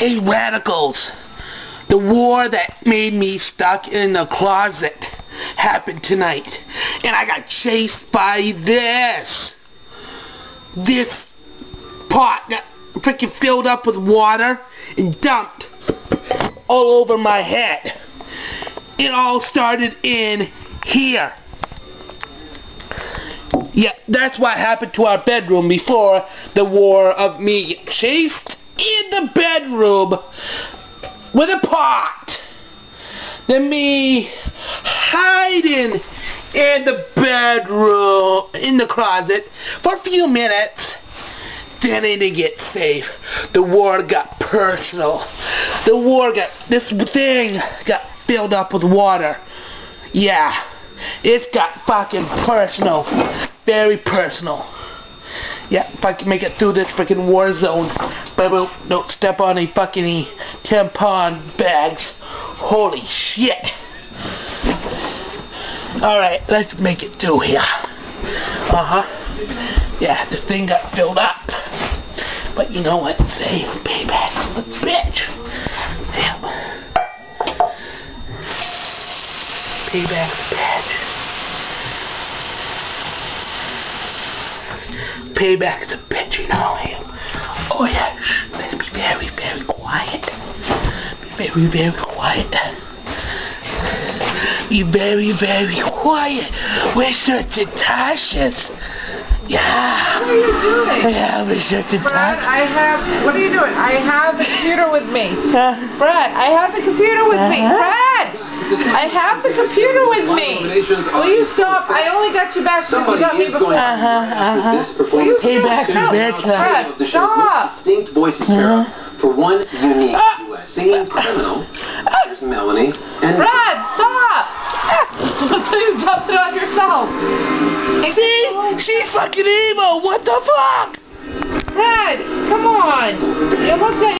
Hey, radicals. The war that made me stuck in the closet happened tonight. And I got chased by this. This pot got freaking filled up with water and dumped all over my head. It all started in here. Yeah, that's what happened to our bedroom before the war of me getting chased in the bedroom with a pot. Then me hiding in the bedroom, in the closet for a few minutes. Then I didn't get safe. The war got personal. This thing got filled up with water. Yeah, it got fucking personal. Very personal. Yeah, if I can make it through this freaking war zone. But don't step on any fucking tampon bags. Holy shit. Alright, let's make it through here. Yeah, this thing got filled up. But you know what? Say payback to the bitch. Yeah. Payback to the bitch. Payback to the bitch, you know him. Oh yeah, shh, let's be very, very quiet. Be very, very quiet. Be very, very quiet. We're such a Tasha's. Yeah. What are you doing? Yeah, we're such a Tasha's. What are you doing? I have the computer with me. Brad, I have the computer with me. Brad! I have the computer with me. Will you stop? I only got you back since you got me before. Will you Payback to the bitch. Brad, stop. Distinct voices for one unique duet. Singing Criminal, there's Melanie, and Brad, stop! Please dump it on yourself. See? She's fucking evil. What the fuck? Brad, come on. You almost got